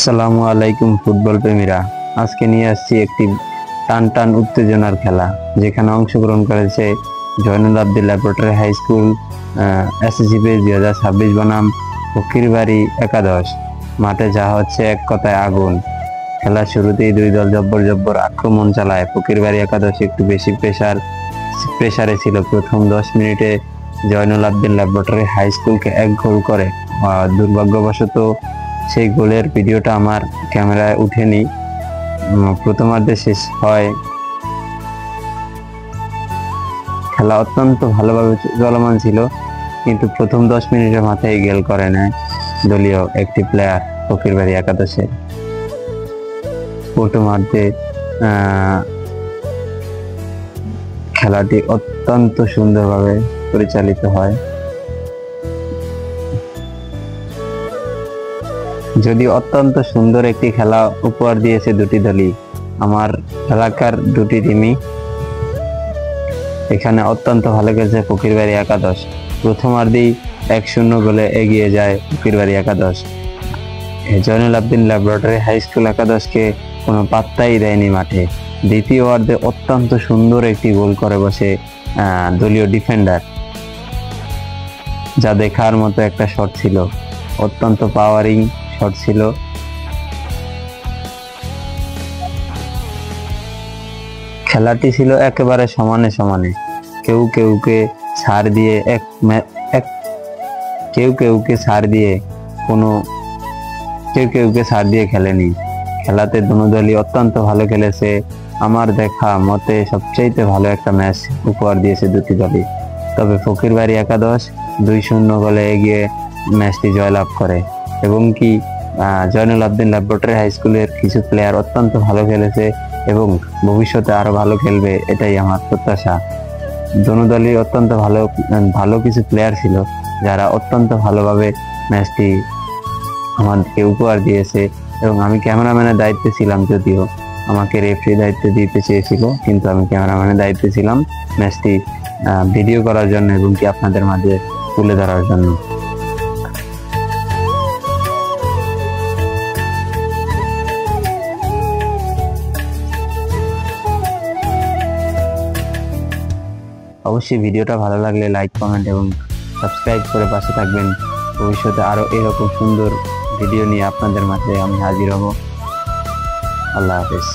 আসসালামু আলাইকুম ফুটবল প্রেমীরা। আজকে নিয়ে আসছি একটি টান টান উত্তেজনার খেলা, যেখানে অংশগ্রহণ করেছে Joynul Abedin laboratory high school SSC page 2026 বনাম ফকিরবাড়ি একাদশ। মাঠে যা হচ্ছে এক কথায় আগুন। খেলার শুরুতেই দুই দল জব্বর জব্বর আক্রমণ চালায়। ফকিরবাড়ি একাদশ একটু বেশি প্রেসারে ছিল। প্রথম 10 মিনিটে জয়নুল আবদিন ল্যাবরেটরি হাই স্কুলকে 1 গোল করে। দুর্ভাগ্যবশত সেই গোলের ভিডিওটা আমার ক্যামেরায় উঠেনি। প্রথমার্ধে শেষ হয়। খেলা অত্যন্ত ভালোভাবে চলমান ছিল, কিন্তু প্রথম 10 মিনিটের মাথায় গোল করে নেয় দলীয় একটি প্লেয়ার ফকিরবাড়ি একাদশের। প্রথমার্ধে খেলাটি অত্যন্ত সুন্দরভাবে পরিচালিত হয়। যদি অত্যন্ত সুন্দর একটি খেলা উপহার দিয়েছে দুটি দলই, আমার এলাকার দুটি টিমই। এখানে অত্যন্ত ভালো খেলছে ফকিরবাড়ি একাদশ। প্রথমার্ধেই 1-0 গোলে এগিয়ে যায় ফকিরবাড়ি একাদশ। Zainul Abedin laboratory high school একাদশকে কোনো পাত্তাই দেয়নি মাঠে। দ্বিতীয় অর্ধে অত্যন্ত সুন্দর একটি গোল করে বসে দলীয় ডিফেন্ডার, যা দেখার মতো একটা শট ছিল। অত্যন্ত পাওয়ারিং শট ছিল। খেলাটি ছিল একেবারে সমানে সমানে। কেউ কেউকে ছাড় দিয়ে খেলেনি। খেলাতে দুনো দলই অত্যন্ত ভালো খেলেছে। আমার দেখা মতে সবচেয়ে ভালো একটা ম্যাচ উপহার দিয়েছে দুটি দলই। তবে ফকিরবাড়ি একাদশ 2-0 গোলে এগিয়ে ম্যাচটি জয়লাভ করে, এবং কি জয়নুল আবদিন ল্যাবরেটরি হাই স্কুলের কিছু প্লেয়ার অত্যন্ত ভালো খেলেছে এবং ভবিষ্যতে আরো ভালো খেলবে, এটাই আমার প্রত্যাশা। দুনো দলই অত্যন্ত ভালো কিছু প্লেয়ার ছিল, যারা অত্যন্ত ভালোভাবে ম্যাচটি আমাদেরকে উপহার দিয়েছে। এবং আমি ক্যামেরাম্যানের দায়িত্বে ছিলাম, যদিও আমাকে রেফারি দায়িত্ব দিতে চেয়েছিল, কিন্তু আমি ক্যামেরাম্যানের দায়িত্বে ছিলাম ম্যাচটি ভিডিও করার জন্য এবং কি আপনাদের মাঝে তুলে ধরার জন্য। অবশ্যই ভিডিওটা ভালো লাগলে লাইক, কমেন্ট এবং সাবস্ক্রাইব করে পাশে থাকবেন। ভবিষ্যতে আরো এরকম সুন্দর ভিডিও নিয়ে আপনাদের মাঝে আমি হাজির হব। আল্লাহ হাফেজ।